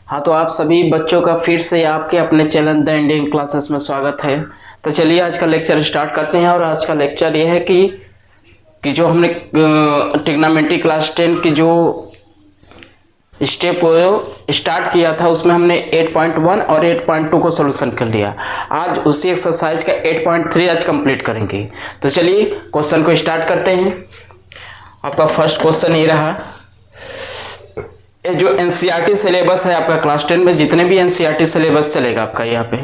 हाँ, तो आप सभी बच्चों का फिर से आपके अपने चैनल द इंडियन क्लासेस में स्वागत है। तो चलिए आज का लेक्चर स्टार्ट करते हैं। और आज का लेक्चर ये है कि जो हमने ट्रिग्नोमेट्री क्लास 10 की जो स्टेप स्टार्ट किया था उसमें हमने 8.1 और 8.2 को सोल्यूशन कर लिया। आज उसी एक्सरसाइज का 8.3 आज कंप्लीट करेंगे। तो चलिए क्वेश्चन को स्टार्ट करते हैं। आपका फर्स्ट क्वेश्चन ये रहा, जो एनसीईआरटी सिलेबस है आपका क्लास 10 में, जितने भी एनसीईआरटी सिलेबस चलेगा आपका यहाँ पे,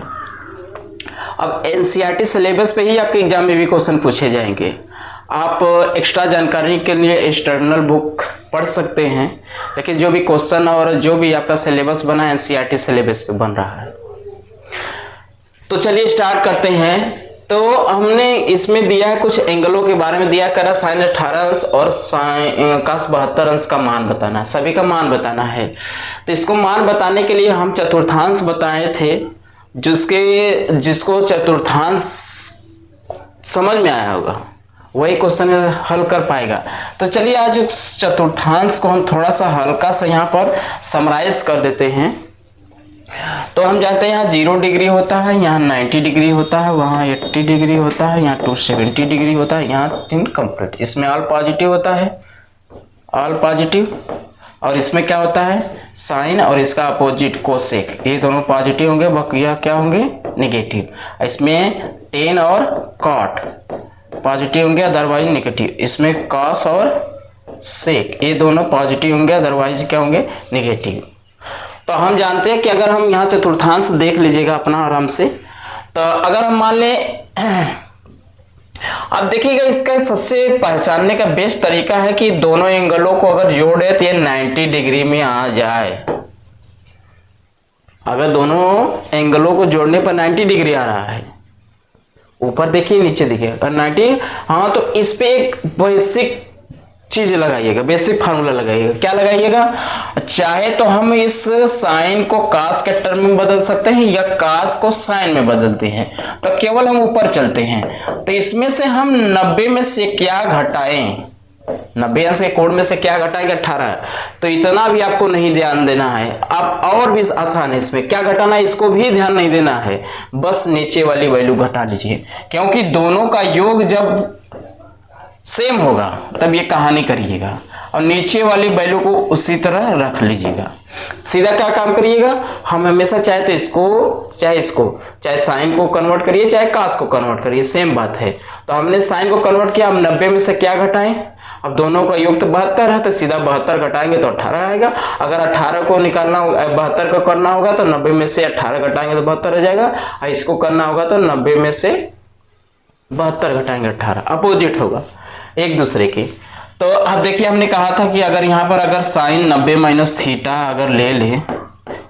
अब एनसीईआरटी सिलेबस पे ही आपके एग्जाम में भी क्वेश्चन पूछे जाएंगे। आप एक्स्ट्रा जानकारी के लिए एक्सटर्नल बुक पढ़ सकते हैं, लेकिन जो भी क्वेश्चन और जो भी आपका सिलेबस बना है एनसीईआरटी सिलेबस पे बन रहा है। तो चलिए स्टार्ट करते हैं। तो हमने इसमें दिया है कुछ एंगलों के बारे में दिया करा, साइन 18 अंश और cos 72 अंश का मान बताना है, सभी का मान बताना है। तो इसको मान बताने के लिए हम चतुर्थांश बताए थे, जिसको चतुर्थांश समझ में आया होगा वही क्वेश्चन हल कर पाएगा। तो चलिए आज उस चतुर्थांश को हम थोड़ा सा हल्का सा यहाँ पर समराइज कर देते हैं। तो हम जानते हैं यहाँ 0 डिग्री होता है, यहाँ 90 डिग्री होता है, वहाँ 80 डिग्री होता है, यहाँ 270 डिग्री होता है, यहाँ 3 कंप्लीट। इसमें ऑल पॉजिटिव होता है, ऑल पॉजिटिव। और इसमें क्या होता है, साइन और इसका अपोजिट कोसेक, ये दोनों पॉजिटिव होंगे, बाकी क्या होंगे निगेटिव। इसमें टेन और कॉट पॉजिटिव होंगे, अदरवाइज नेगेटिव। इसमें कॉस और सेक ये दोनों पॉजिटिव होंगे, अदरवाइज क्या होंगे निगेटिव। तो हम जानते हैं कि अगर हम यहाँ चतुर्थांश देख लीजिएगा अपना आराम से, तो अगर हम मान लें, अब देखिएगा इसका सबसे पहचानने का बेस्ट तरीका है कि दोनों एंगलों को अगर जोड़े तो ये 90 डिग्री में आ जाए। अगर दोनों एंगलों को जोड़ने पर 90 डिग्री आ रहा है, ऊपर देखिए नीचे देखिए, अगर 90, हाँ तो इस पे एक बेसिक चीज लगाइएगा, बेसिक फार्मूला लगाइएगा। क्या लगाइएगा, चाहे तो हम इस साइन को कास के टर्म में बदल सकते हैं या कास को साइन में बदलते हैं। तो केवल हम ऊपर चलते हैं, तो इसमें से हम 90 में से क्या घटाएं, 90 अंश के कोण में से क्या घटाएंगे 18। तो इतना भी आपको नहीं ध्यान देना है, आप और भी आसान है। इसमें क्या घटाना है इसको भी ध्यान नहीं देना है, बस नीचे वाली वैल्यू घटा लीजिए, क्योंकि दोनों का योग जब सेम होगा तब ये कहानी करिएगा, और नीचे वाली वैल्यू को उसी तरह रख लीजिएगा। सीधा क्या काम करिएगा, हम हमेशा चाहे तो इसको चाहे साइन को कन्वर्ट करिए चाहे कास को कन्वर्ट करिए, सेम बात है। तो हमने साइन को कन्वर्ट किया, हम 90 में से क्या घटाएं, अब दोनों का योग तो 72 है, तो सीधा 72 घटाएंगे तो 18 आएगा। अगर 18 को निकालना होगा, 72 को करना होगा तो 90 में से 18 घटाएंगे तो 72 आ जाएगा, और इसको करना होगा तो 90 में से 72 घटाएंगे 18, अपोजिट होगा एक दूसरे के। तो अब देखिए हमने कहा था कि अगर यहाँ पर अगर साइन 90 माइनस थीटा अगर ले ले,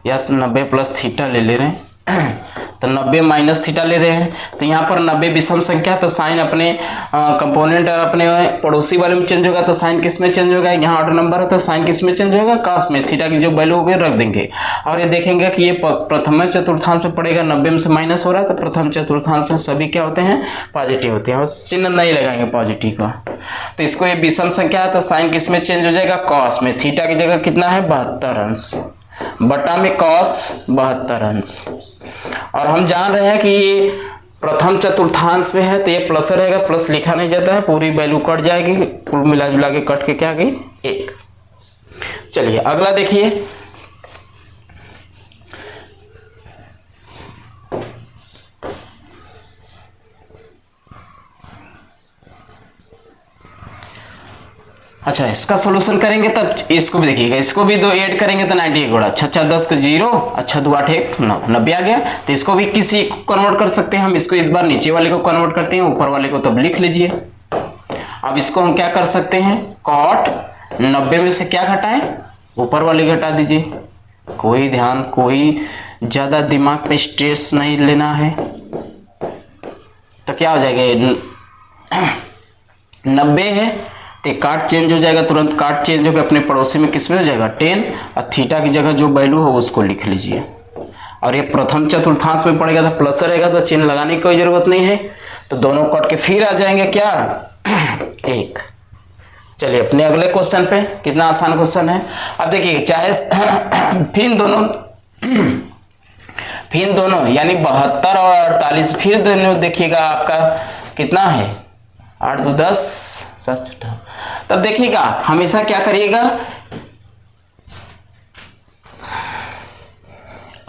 या 90 प्लस थीटा ले रहे हैं, तो 90 माइनस थीटा ले रहे हैं, तो यहाँ पर 90 विषम संख्या, तो साइन अपने कंपोनेंट और अपने पड़ोसी वाले में चेंज होगा, तो साइन किस में चेंज होगा, यहाँ ऑर्डर नंबर है तो साइन किस में चेंज होगा, कास में। थीटा की जो वैल्यू होगी रख देंगे, और ये देखेंगे कि ये प्रथम चतुर्थांश में पड़ेगा, 90 में से माइनस हो रहा है, तो प्रथम चतुर्थांश में सभी क्या होते हैं पॉजिटिव होते हैं, और चिन्ह नहीं लगाएंगे पॉजिटिव का। तो इसको ये विषम संख्या है, तो साइन किस में चेंज हो जाएगा, कॉस में। थीटा की जगह कितना है 72 अंश, बटा में कॉस 72 अंश। और हम जान रहे हैं कि ये प्रथम चतुर्थांश में है, तो ये प्लस रहेगा, प्लस लिखा नहीं जाता है, पूरी वैल्यू कट जाएगी, कुल मिला जुला के कट के क्या आ गई 1। चलिए अगला देखिए, अच्छा इसका सॉल्यूशन करेंगे तब इसको भी देखिएगा, इसको भी 2 ऐड करेंगे तो 90 गुणा 6 10 को 0, अच्छा 2 8 1 9, 90 आ गया। तो इसको भी किसी को कन्वर्ट कर सकते हैं हम, इसको इस बार नीचे वाले को कन्वर्ट करते हैं, ऊपर वाले को तब लिख लीजिए। अब इसको हम क्या कर सकते हैं, कॉट 90 में से क्या घटाएं, ऊपर वाले घटा दीजिए। कोई ज्यादा दिमाग पे स्ट्रेस नहीं लेना है। तो क्या हो जाएगा, 90 है तो काट चेंज हो जाएगा, तुरंत काट चेंज होकर अपने पड़ोसी में किस में हो जाएगा 10, और थीटा की जगह जो वैल्यू हो उसको लिख लीजिए। और ये प्रथम चतुर्थांश में पड़ेगा तो प्लस रहेगा, तो चिन्ह लगाने की कोई जरूरत नहीं है, तो दोनों कट के फिर आ जाएंगे क्या 1। चलिए अपने अगले क्वेश्चन पे, कितना आसान क्वेश्चन है। अब देखिए चाहे फिर दोनों फिर दोनों यानी 72 और 48, फिर दोनों देखिएगा आपका कितना है, 8 2 10 7। तब देखिएगा हमेशा क्या करिएगा,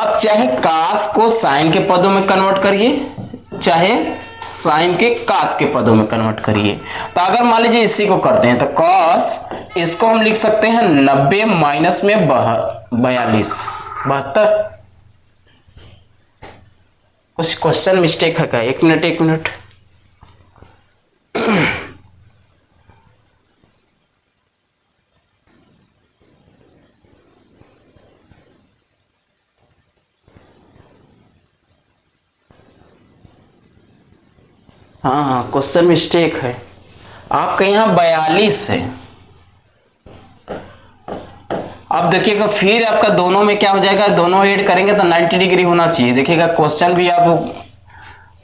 अब चाहे कास को साइन के पदों में कन्वर्ट करिए, चाहे साइन के कास के पदों में कन्वर्ट करिए। तो अगर मान लीजिए इसी को करते हैं तो कॉस, इसको हम लिख सकते हैं 90 माइनस में 42 72। कुछ क्वेश्चन मिस्टेक है क्या? एक मिनट हाँ क्वेश्चन मिस्टेक है, आपके यहाँ 42 है। अब देखिएगा फिर आपका दोनों में क्या हो जाएगा, दोनों ऐड करेंगे तो 90 डिग्री होना चाहिए। देखिएगा क्वेश्चन भी आप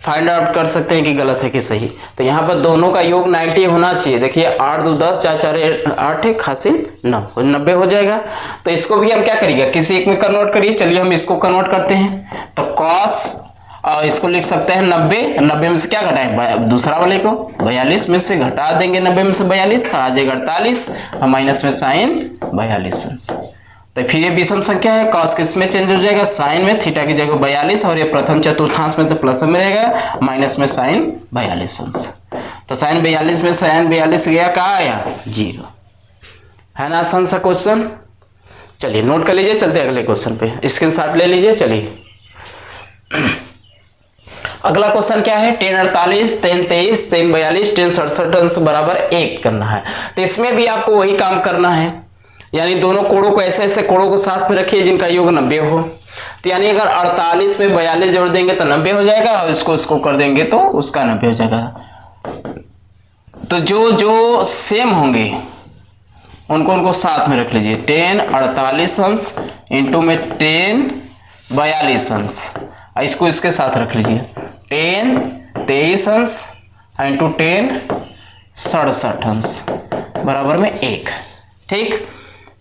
फाइंड आउट कर सकते हैं कि गलत है कि सही। तो यहाँ पर दोनों का योग 90 होना चाहिए। देखिए 8 2 10 4 4 8 है, खासी 9 90 हो जाएगा। तो इसको भी हम क्या करिएगा, किसी एक में कन्वर्ट करिए। चलिए हम इसको कन्वर्ट करते हैं। तो कॉस इसको लिख सकते हैं 90 में से क्या घटाएं, दूसरा वाले को 42 में से घटा देंगे, 90 में से 42 तो आ जाएगा 48 और माइनस में साइन 42। तो फिर ये विषम संख्या है, कॉस किस में चेंज हो जाएगा, साइन में, थीटा की जगह 42 और ये प्रथम चतुर्थांश में तो प्लस में रहेगा, माइनस में साइन 42। तो साइन 42 में साइन 42 गया, कहाँ आया 0। है ना आसान सा क्वेश्चन। चलिए नोट कर लीजिए, चलते अगले क्वेश्चन पे, स्क्रीनशॉट ले लीजिए। चलिए अगला क्वेश्चन क्या है, 10 48 10 23 10 42 10 67 बराबर 1 करना है। तो इसमें भी आपको वही काम करना है, यानी दोनों कोड़ों को ऐसे कोड़ों को साथ में रखिए जिनका योग 90 हो। तो यानी अगर 48 में 42 जोड़ देंगे तो 90 हो जाएगा, और इसको कर देंगे तो उसका 90 हो जाएगा। तो जो सेम होंगे उनको साथ में रख लीजिए। 10 48 अंश इंटू में 10 42 अंश, इसको इसके साथ रख लीजिए। 10 23 अंश इंटू 10 67 अंश बराबर में 1। ठीक,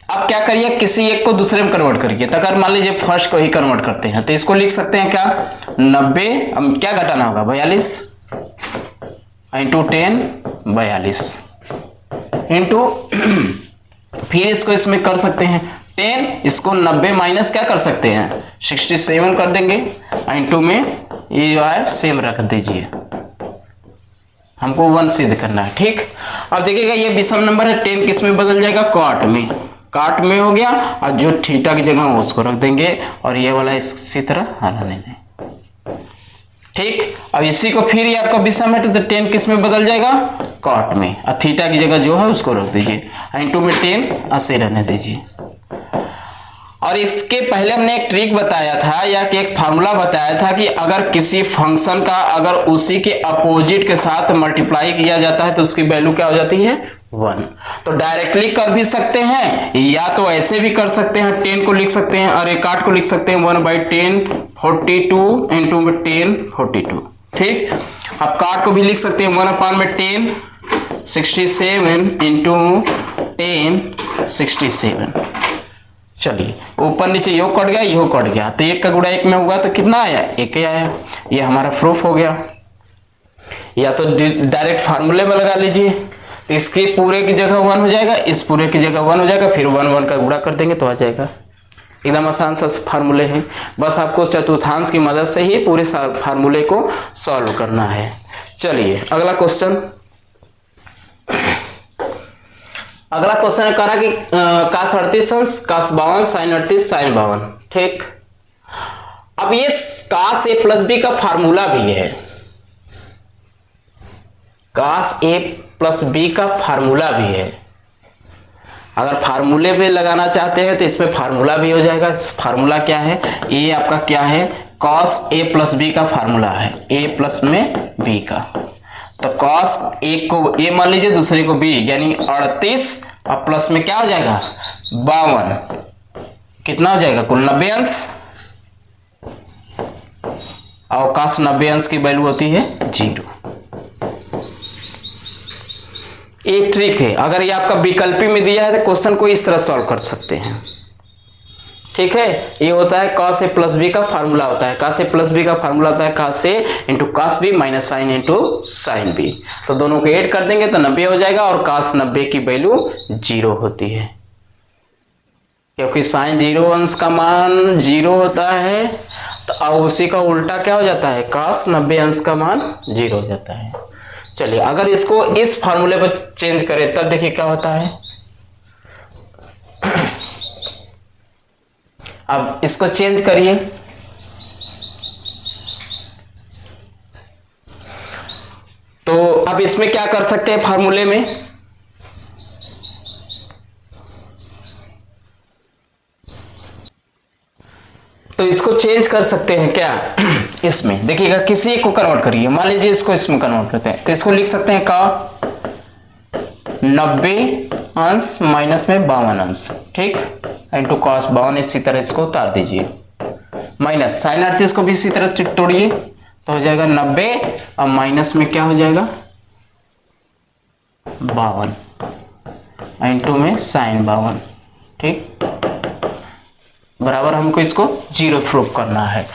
अब क्या करिए, किसी एक को दूसरे में कन्वर्ट करिए। तो अगर मान लीजिए फर्स्ट को ही कन्वर्ट करते हैं तो इसको लिख सकते हैं क्या, 90, अब क्या घटाना होगा 42 इंटू 10 42 इंटू फिर इसको इसमें कर सकते हैं 10, इसको 90 माइनस क्या कर सकते हैं 67 कर देंगे, इंटू में ये जो है सेम रख दीजिए, हमको 1 सिद्ध करना है। ठीक, अब देखिएगा ये विषम नंबर है, 10 किस में बदल जाएगा, काट में हो गया, और जो थीटा की जगह उसको रख देंगे और ये वाला इसी तरह हटाने दें। ठीक, अब इसी को फिर ये आपका विषम है तो 10 किस में बदल जाएगा, कॉट में, और थीटा की जगह जो है उसको रख दीजिए, इंटू में 10 ऐसे रहने दीजिए। और इसके पहले हमने एक ट्रिक बताया था या कि एक फार्मूला बताया था कि अगर किसी फंक्शन का अगर उसी के अपोजिट के साथ मल्टीप्लाई किया जाता है तो उसकी वैल्यू क्या हो जाती है 1। तो डायरेक्टली कर भी सकते हैं या तो ऐसे भी कर सकते हैं, 10 को लिख सकते हैं और एक काट को लिख सकते हैं 1/10 42 इंटू में 10 42। ठीक, अब काट को भी लिख सकते हैं 1/10 67 इंटू 10 67। चलिए ऊपर नीचे योग कट गया, योग कट गया, तो 1 का गुणा 1 में हुआ तो कितना आया, 1 ही आया। ये हमारा प्रूफ हो गया। या तो डायरेक्ट फार्मूले में लगा लीजिए, तो इसके पूरे की जगह 1 हो जाएगा, इस पूरे की जगह 1 हो जाएगा, फिर 1 का गुणा कर देंगे तो आ जाएगा। एकदम आसान सा फार्मूले हैं, बस आपको चतुर्थांश की मदद से ही पूरे फार्मूले को सॉल्व करना है। चलिए अगला क्वेश्चन, अगला क्वेश्चन करा कि cos 38 अंश cos 52 sin 38 sin 52। ठीक, अब ये cos a प्लस बी का फार्मूला भी है, cos a प्लस बी का फार्मूला भी है। अगर फार्मूले पे लगाना चाहते हैं तो इसमें फार्मूला भी हो जाएगा। फार्मूला क्या है, ये आपका क्या है, cos a प्लस बी का फार्मूला है, a प्लस में b का। तो cos एक को a मान लीजिए, दूसरे को b, यानी 38 और प्लस में क्या हो जाएगा 52, कितना हो जाएगा कुल 90 अंश, और cos 90 अंश की वैल्यू होती है 0। एक ट्रिक है, अगर ये आपका विकल्पी में दिया है तो क्वेश्चन को इस तरह सॉल्व कर सकते हैं। ठीक है, ये होता है cos a प्लस बी का फार्मूला होता है, cos a प्लस बी का फार्मूला होता है cos a into cos b minus sine into sine B. तो दोनों को ऐड कर देंगे तो 90 हो जाएगा और cos 90 की वैल्यू 0 होती है, क्योंकि साइन 0 अंश का मान 0 होता है। तो अब उसी का उल्टा क्या हो जाता है, cos 90 अंश का मान 0 हो जाता है। चलिए अगर इसको इस फार्मूले पर चेंज करें तब देखिए क्या होता है। अब इसको चेंज करिए, तो अब इसमें क्या कर सकते हैं फार्मूले में, तो इसको चेंज कर सकते हैं क्या इसमें देखिएगा, किसी एक को कन्वर्ट करिए, मान लीजिए इसको इसमें कन्वर्ट करते हैं तो इसको लिख सकते हैं का 90 अंश माइनस में 52 अंश, ठीक, इंटू कॉस 52, इसी तरह इसको उतार दीजिए, माइनस साइन 38 को भी इसी तरह तोड़िए तो हो जाएगा 90 और माइनस में क्या हो जाएगा 52 इंटू में साइन 52, ठीक, बराबर हमको इसको 0 प्रूफ करना है।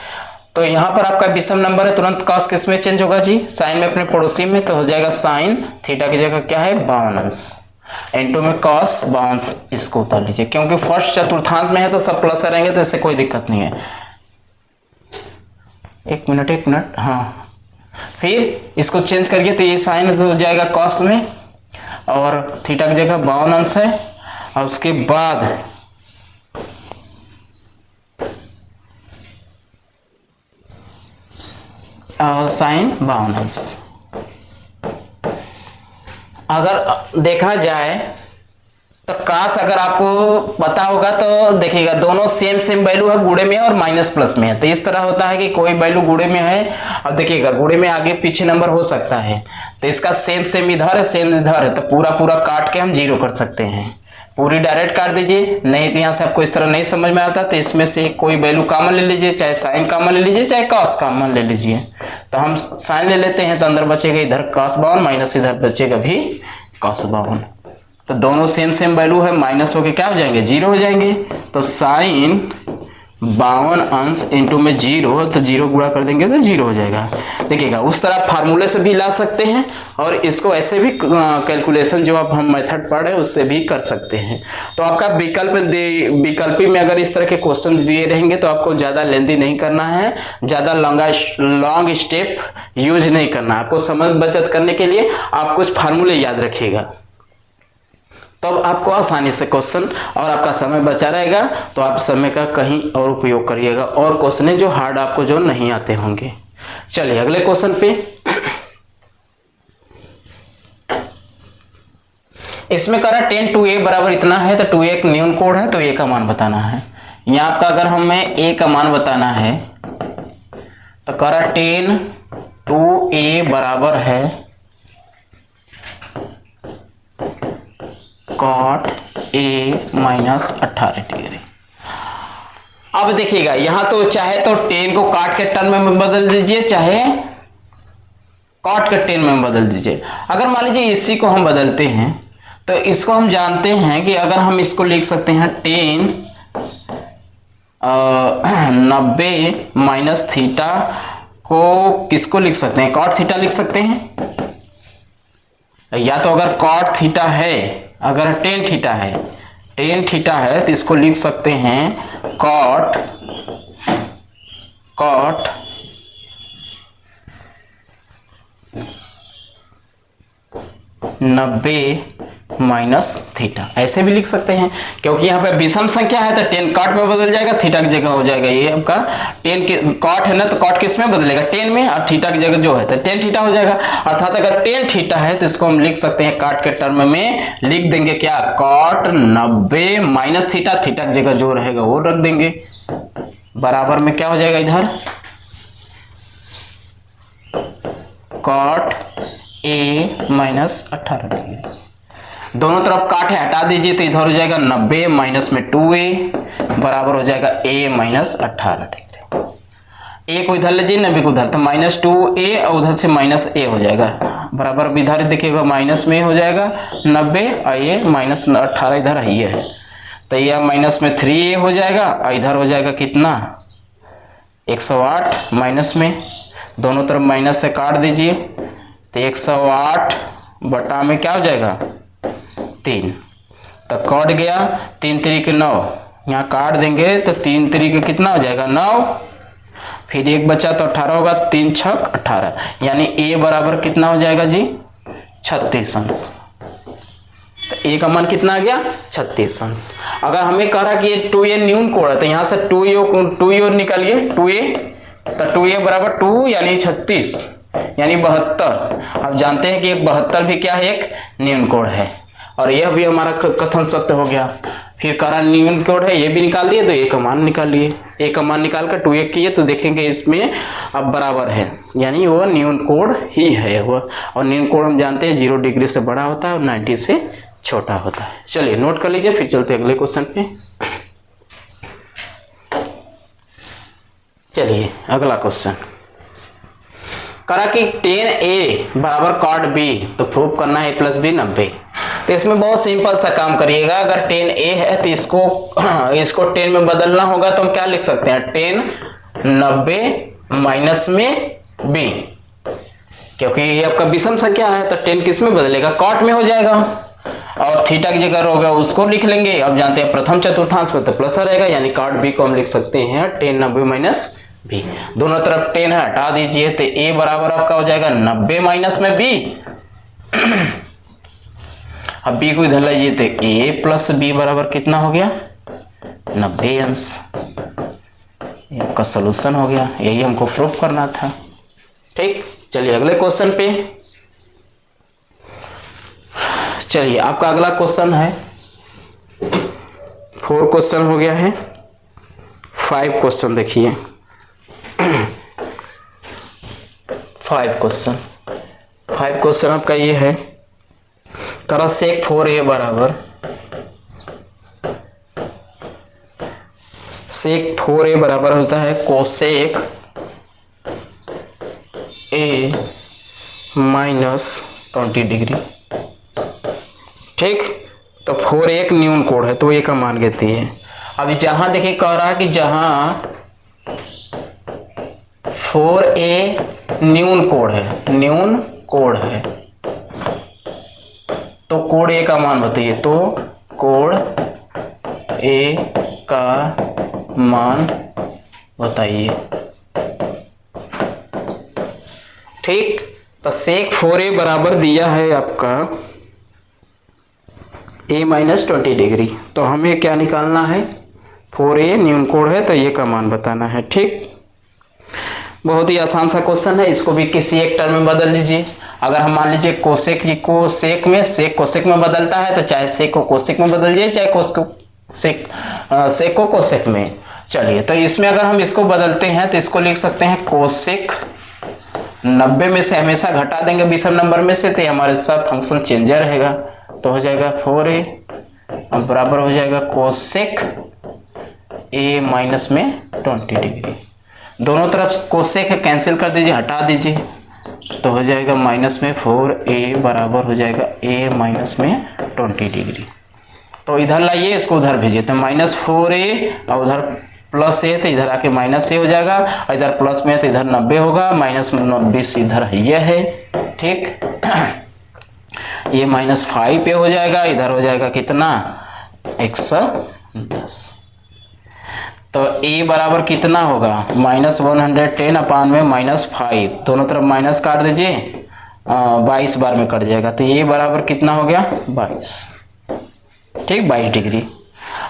तो यहां पर आपका विषम नंबर है, तुरंत कॉस किस में चेंज होगा जी, साइन में अपने पड़ोसी में, तो हो जाएगा साइन थीटा की जगह क्या है 52 अंश इंटू में कॉस 52, इसको उतार लीजिए क्योंकि फर्स्ट चतुर्थांश में है तो सब प्लस रहेंगे तो इससे कोई दिक्कत नहीं है। एक मिनट, हाँ, फिर इसको चेंज करिए तो ये साइन तो हो जाएगा कॉस में और थीटा की जगह 52 अंश है और उसके बाद साइन 52 अंश। अगर देखा जाए तो काश अगर आपको पता होगा तो देखिएगा दोनों सेम वैल्यू है, गुणे में है और माइनस प्लस में है, तो इस तरह होता है कि कोई वैल्यू गुणे में है और देखिएगा गुणे में आगे पीछे नंबर हो सकता है, तो इसका सेम इधर है सेम इधर है, तो पूरा काट के हम 0 कर सकते हैं, पूरी डायरेक्ट काट दीजिए, नहीं तो यहाँ से आपको इस तरह नहीं समझ में आता तो इसमें से कोई वैल्यू कॉमन ले लीजिए, चाहे साइन कॉमन ले लीजिए चाहे कॉस कॉमन ले लीजिए। तो हम साइन ले लेते हैं तो अंदर बचेगा इधर cos 52 माइनस इधर बचेगा भी cos 52, तो दोनों सेम वैल्यू है, माइनस होके क्या हो जाएंगे 0 हो जाएंगे, तो साइन 52 अंश इंटू में 0, तो 0 गुणा कर देंगे तो 0 हो जाएगा। देखिएगा उस तरह फार्मूले से भी ला सकते हैं और इसको ऐसे भी कैलकुलेशन जो आप हम मेथड पढ़ रहे हैं उससे भी कर सकते हैं। तो आपका विकल्पी में अगर इस तरह के क्वेश्चन दिए रहेंगे तो आपको ज़्यादा लेंथी नहीं करना है, ज़्यादा लॉन्ग स्टेप यूज नहीं करना है, आपको समय बचत करने के लिए आप कुछ फार्मूले याद रखिएगा, तब आपको आसानी से क्वेश्चन और आपका समय बचा रहेगा, तो आप समय का कहीं और उपयोग करिएगा और क्वेश्चन जो हार्ड आपको जो नहीं आते होंगे। चलिए अगले क्वेश्चन पे, इसमें करा 10 2a बराबर इतना है, तो 2a एक न्यून कोड है तो a का मान बताना है। यहाँ आपका अगर हमें a का मान बताना है तो करा 10 2a बराबर है cot a माइनस 18 डिग्री। अब देखिएगा यहां तो चाहे तो 10 को काट के टर्म में बदल दीजिए, चाहे कॉट के 10 में बदल दीजिए। अगर मान लीजिए इसी को हम बदलते हैं तो इसको हम जानते हैं कि अगर हम इसको लिख सकते हैं 10 90 माइनस थीटा को किसको लिख सकते हैं, कॉट थीटा लिख सकते हैं, या तो अगर कॉट थीटा है, अगर टेन थीटा है तो इसको लिख सकते हैं कॉट 90 माइनस थीटा, ऐसे भी लिख सकते हैं क्योंकि यहाँ पे विषम संख्या है तो 10 कॉट में बदल जाएगा, थीटा की जगह हो जाएगा ये आपका 10 के कॉट है ना, तो कॉट किस में बदलेगा 10 में, और थीटा की जगह जो है तो 10 थीटा हो जाएगा। अर्थात अगर 10 थीटा है तो इसको हम लिख सकते हैं काट के टर्म में लिख देंगे क्या, कॉट 90 माइनस थीटा, थीटा की जगह जो रहेगा वो रख देंगे, बराबर में क्या हो जाएगा इधर कॉट a माइनस 18 डिग्री। दोनों तरफ काट है हटा दीजिए तो इधर हो जाएगा 90 माइनस में 2a बराबर हो जाएगा a माइनस 18 डिग्री। a को इधर लीजिए 90 को उधर, तो माइनस 2a और उधर से माइनस a हो जाएगा, बराबर इधर देखिएगा माइनस में हो जाएगा 90 और ये माइनस 18 इधर है, तो यह माइनस में 3a हो जाएगा और इधर हो जाएगा कितना 108 माइनस में, दोनों तरफ माइनस से काट दीजिए तो 108 बटा में क्या हो जाएगा 3, तो कट गया 3 3 9, यहाँ काट देंगे तो 3 3 कितना हो जाएगा 9, फिर एक बचा तो 18 होगा, 3 6 18, यानी a बराबर कितना हो जाएगा जी 36 अंश। तो a का मान कितना आ गया 36 अंश। अगर हमें कह रहा कि ये 2a न्यून कोण है तो यहाँ से 2a निकालिए 2a, तो 2a बराबर 2 यानी 36 यानी 72। अब जानते हैं कि एक 72 भी क्या है एक न्यून कोण है, और यह भी हमारा कथन सत्य हो गया। फिर करा न्यून कोण है ये भी निकाल दिए, तो a का मान निकालिए, a का मान निकाल कर 2a किए तो देखेंगे इसमें अब बराबर है, यानी वो न्यून कोण ही है वह। और न्यून कोण हम जानते हैं 0 डिग्री से बड़ा होता है और 90 से छोटा होता है। चलिए नोट कर लीजिए, फिर चलते अगले क्वेश्चन पे। चलिए अगला क्वेश्चन करा कि tan a बराबर cot b, तो प्रूव करना है a प्लस बी 90। तो इसमें बहुत सिंपल सा काम करिएगा, अगर tan a है तो इसको 10 में बदलना होगा, तो हम क्या लिख सकते हैं 10 90 माइनस में b, क्योंकि ये आपका विषम संख्या है तो 10 किस में बदलेगा cot में हो जाएगा, और थीटा की जगह होगा उसको लिख लेंगे। अब जानते हैं प्रथम चतुर्थांश में तो प्लस रहेगा, यानी cot b को हम लिख सकते हैं 10 90 माइनस b। दोनों तरफ 10 है हटा दीजिए तो a बराबर आपका हो जाएगा 90 माइनस में b। अब b को इधर लीजिए तो a प्लस b बराबर कितना हो गया 90 अंश। ये आपका सोल्यूशन हो गया, यही हमको प्रूव करना था। ठीक, चलिए अगले क्वेश्चन पे। चलिए आपका अगला क्वेश्चन है 4 क्वेश्चन हो गया है, 5 क्वेश्चन देखिए 5 क्वेश्चन आपका ये है, करा सेक 4a बराबर सेक 4a बराबर होता है कोसेक a माइनस 20 डिग्री। ठीक, तो 4 एक न्यून कोण है तो a का मान कहती है। अभी जहां देखिए कह रहा है कि जहां 4a न्यून कोण है तो कोण a का मान बताइए, तो कोण a का मान बताइए। ठीक, तो सेक 4a बराबर दिया है आपका a माइनस 20 डिग्री, तो हमें क्या निकालना है 4a न्यून कोण है तो ये का मान बताना है। ठीक, बहुत ही आसान सा क्वेश्चन है, इसको भी किसी एक टर्म में बदल दीजिए। अगर हम मान लीजिए कोसेक को सेक में, सेक कोसेक में बदलता है तो चाहे सेक को कोसेक में बदल दीजिए, चाहे सेक को कोसेक में। चलिए, तो इसमें अगर हम इसको बदलते हैं तो इसको लिख सकते हैं कोसेक 90 में से हमेशा घटा देंगे विषम नंबर में से, तो हमारे साथ फंक्शन चेंजर रहेगा, तो हो जाएगा 4a अब बराबर हो जाएगा कोसेक a माइनस में 20 डिग्री। दोनों तरफ कोसेक है कैंसिल कर दीजिए, हटा दीजिए, तो हो जाएगा माइनस में 4a बराबर हो जाएगा a माइनस में 20 डिग्री। तो इधर लाइए, इसको उधर भेजिए, तो माइनस 4a और उधर प्लस a, तो इधर आके माइनस a हो जाएगा, और इधर प्लस में तो इधर 90 होगा, माइनस 90 इधर ये है। ठीक, ये माइनस 5a हो जाएगा, इधर हो जाएगा कितना 110। तो a बराबर कितना होगा माइनस 110 अपान में माइनस 5, दोनों तरफ माइनस काट दीजिए, 22 बार में कट जाएगा, तो a बराबर कितना हो गया 22। ठीक, 22 डिग्री।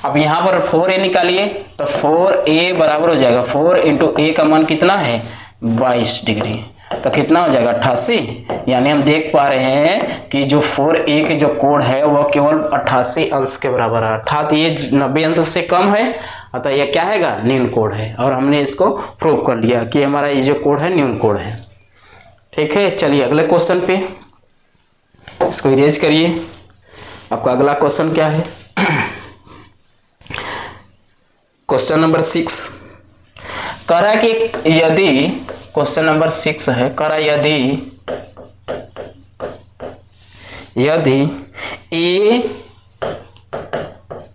अब यहाँ पर 4a निकालिए, तो 4a बराबर हो जाएगा 4 इंटू a का मान कितना है 22 डिग्री, तो कितना हो जाएगा 88। यानी हम देख पा रहे हैं कि जो 4a के जो कोण है वह केवल 88 अंश के बराबर है, अर्थात ये 90 अंश से कम है, अतः यह क्या है न्यून कोण है, और हमने इसको प्रूव कर लिया कि हमारा ये जो कोण है न्यून कोण है। ठीक है, चलिए अगले क्वेश्चन पे, इसको इरेज करिए। आपका अगला क्वेश्चन क्या है क्वेश्चन नंबर 6 कह रहा है कि यदि क्वेश्चन नंबर 6 है, कह रहा यदि a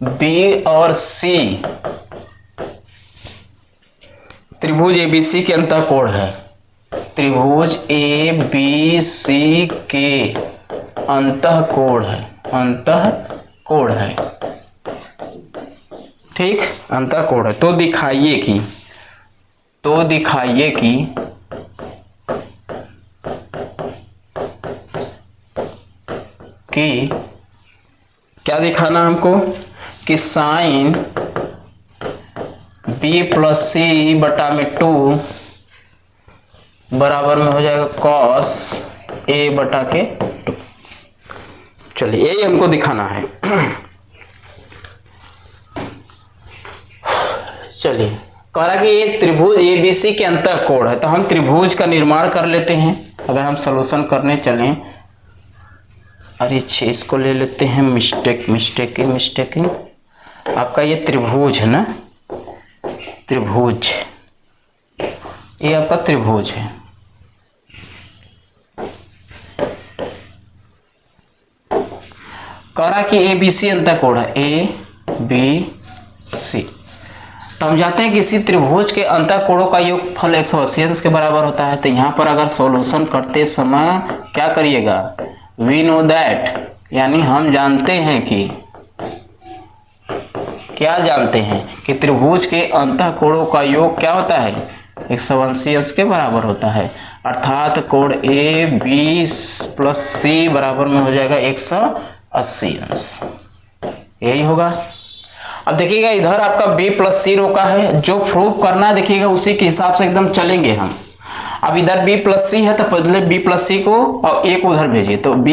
बी और सी त्रिभुज एबीसी के अंतःकोण है। त्रिभुज ए बी सी के अंतःकोण है, अंतःकोण है, ठीक, अंतःकोण है। तो दिखाइए कि क्या दिखाना हमको कि साइन बी प्लस सी बटा में 2 बराबर में हो जाएगा कॉस ए बटा के 2। चलिए यही हमको दिखाना है। चलिए कह रहा कि ये त्रिभुज एबीसी के अंतःकोण है, तो हम त्रिभुज का निर्माण कर लेते हैं। अगर हम सॉल्यूशन करने चलें, अरे 6 इसको ले लेते हैं, मिस्टेकिंग आपका ये त्रिभुज है ना, त्रिभुज, ये आपका त्रिभुज है। कह रहा कि ए बी सी अंतःकोण है, ए बी सी। तो हम जानते हैं किसी त्रिभुज के अंतःकोणों का योगफल 180 अंश के बराबर होता है। तो यहाँ पर अगर सॉल्यूशन करते समय क्या करिएगा, वी नो दैट, यानी हम जानते हैं कि, क्या जानते हैं कि त्रिभुज के अंतःकोणों का योग क्या होता है, 180 अंश के बराबर होता है। अर्थात कोण ए बी प्लस सी बराबर में हो जाएगा 180 अंश, यही होगा। अब देखिएगा इधर आपका b प्लस सी रोका है, जो प्रूव करना है देखिएगा उसी के हिसाब से एकदम चलेंगे हम। अब इधर b प्लस सी है तो पहले b प्लस सी को और a को उधर भेजिए, तो b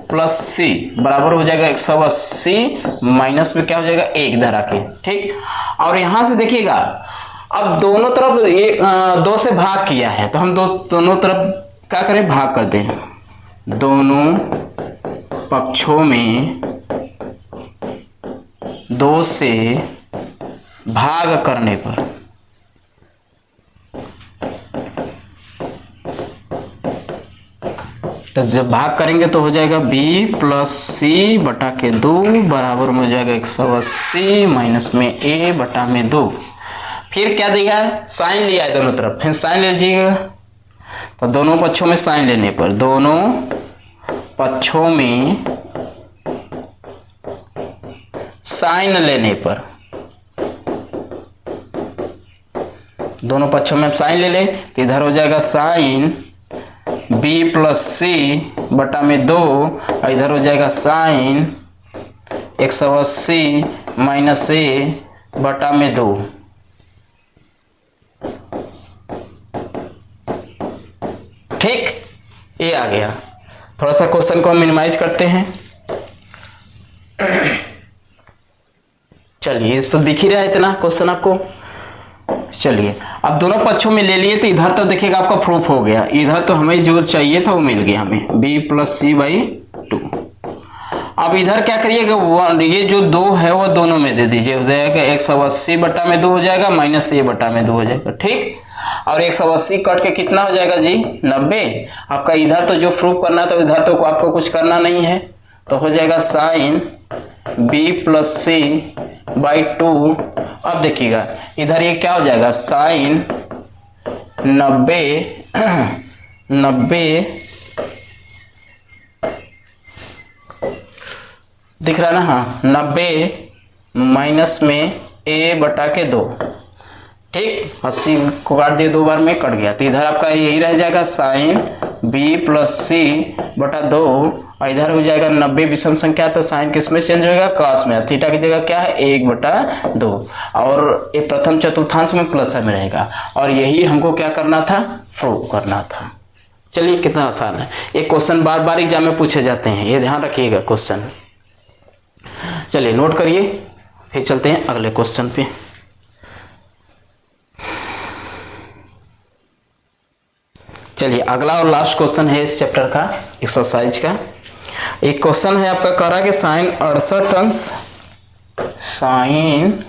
प्लस सी बराबर हो जाएगा 180 माइनस में क्या हो जाएगा 1 इधर आके, ठीक। और यहां से देखिएगा अब दोनों तरफ ये 2 से भाग किया है, तो हम दोनों तरफ क्या करें, भाग कर दें। दोनों पक्षों में 2 से भाग करने पर तो जब भाग करेंगे तो हो जाएगा b प्लस सी बटा के 2 बराबर में हो जाएगा 180 माइनस में a बटा में 2। फिर क्या दिया है, साइन लिया है दोनों तरफ, फिर साइन ले लीजिएगा। तो दोनों पक्षों में साइन लेने पर, दोनों पक्षों में साइन लेने पर, दोनों पक्षों में साइन ले ले तो इधर हो जाएगा साइन b प्लस सी बटा में 2 और इधर हो जाएगा साइन 180 माइनस a बटा में 2। ठीक, ये आ गया। थोड़ा सा क्वेश्चन को मिनिमाइज करते हैं। चलिए तो दिख ही रहा है इतना क्वेश्चन आपको। चलिए अब दोनों पक्षों में ले लिए तो इधर तो देखिएगा आपका प्रूफ हो गया, इधर तो हमें जो चाहिए था वो मिल गया हमें, b प्लस सी बाई 2। अब इधर क्या करिएगा, ये जो 2 है वो दोनों में दे दीजिए, हो जाएगा 180 बटा में 2 हो जाएगा माइनस a बटा में 2 हो जाएगा, ठीक। और 180 कट के कितना हो जाएगा जी, 90। आपका इधर तो जो प्रूफ करना तो इधर तो आपको कुछ करना नहीं है, तो हो जाएगा sine b plus C by 2। अब देखिएगा इधर ये क्या हो जाएगा, साइन 90 दिख रहा ना, हाँ 90 माइनस में a बटा के 2, ठीक। 80 को काट दिए 2 बार में, कट गया। तो इधर आपका यही रह जाएगा साइन b प्लस सी बटा 2 और इधर हो जाएगा 90 विषम संख्या, तो साइन किस में चेंज होगा, कॉस में। थीटा की जगह क्या है 1 बटा 2 और ये प्रथम चतुर्थांश में प्लस में रहेगा। और यही हमको क्या करना था, प्रूव करना था। चलिए कितना आसान है। एक क्वेश्चन बार बार एग्जाम में पूछे जाते हैं, ये ध्यान रखिएगा क्वेश्चन। चलिए नोट करिए, फिर चलते हैं अगले क्वेश्चन पे। चलिए अगला और लास्ट क्वेश्चन है इस चैप्टर का, एक्सरसाइज का। एक क्वेश्चन है आपका, कह रहा है कि साइन 68 अंश, साइन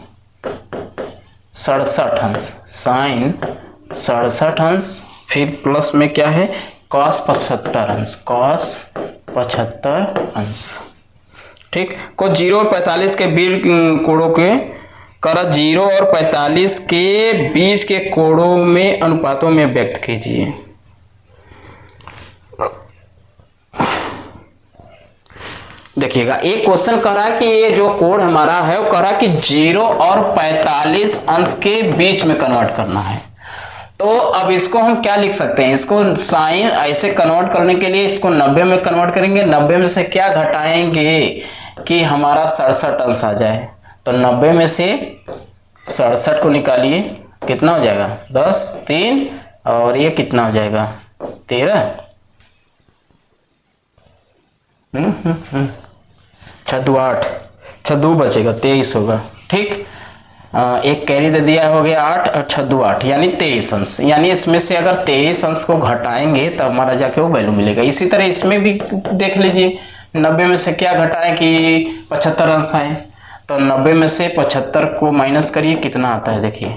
67 अंश, फिर प्लस में क्या है कॉस 75 अंश, कॉस 75 अंश। ठीक, को 0 और 45 के बीच कोणों के कर 0 और 45 के बीच के कोणों में अनुपातों में व्यक्त कीजिए। देखिएगा, एक क्वेश्चन कह रहा है कि ये जो कोण हमारा है वो कह रहा है कि 0 और 45 अंश के बीच में कन्वर्ट करना है। तो अब इसको हम क्या लिख सकते हैं, इसको साइन ऐसे कन्वर्ट करने के लिए इसको 90 में कन्वर्ट करेंगे। 90 में से क्या घटाएंगे कि हमारा 67 अंश आ जाए। तो 90 में से 67 को निकालिए, कितना हो जाएगा 10, 3 और ये कितना हो जाएगा 13, 6 8, 6 बचेगा 23 होगा। ठीक, एक कैरी दे दिया, हो गया 8 और 6 8 यानी 23 अंश। यानी इसमें से अगर 23 अंश को घटाएंगे तो हमारा जाके वो वैल्यू मिलेगा। इसी तरह इसमें भी देख लीजिए, 90 में से क्या घटाएं कि 75 अंश आए। तो 90 में से 75 को माइनस करिए, कितना आता है देखिए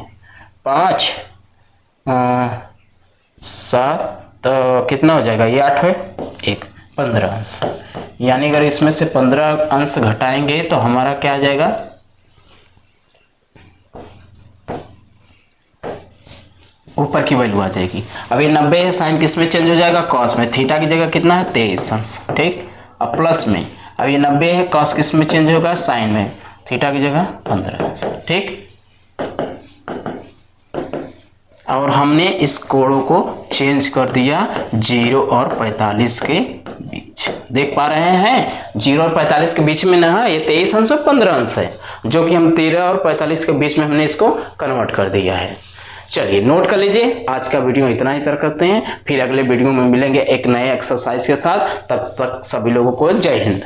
5 7, तो कितना हो जाएगा, ये 8 है 1, 15 अंश। यानी अगर इसमें से 15 अंश घटाएंगे तो हमारा क्या आ जाएगा, ऊपर की वैल्यू आ जाएगी। अब ये 90 है, साइन किस में चेंज हो जाएगा, कॉस में। थीटा की जगह कितना है 23 अंश। ठीक, अब प्लस में, अब ये 90 है, कॉस किस में चेंज होगा, साइन में। थीटा की जगह 15 अंश। ठीक, और हमने इस कोणों को चेंज कर दिया 0 और 45 के बीच। देख पा रहे हैं 0 और 45 के बीच में ना है, ये 23 अंश और 15 अंश है, जो कि हम 13 और 45 के बीच में हमने इसको कन्वर्ट कर दिया है। चलिए नोट कर लीजिए, आज का वीडियो इतना ही तक करते हैं, फिर अगले वीडियो में मिलेंगे एक नए एक्सरसाइज के साथ। तब तक सभी लोगों को जय हिंद।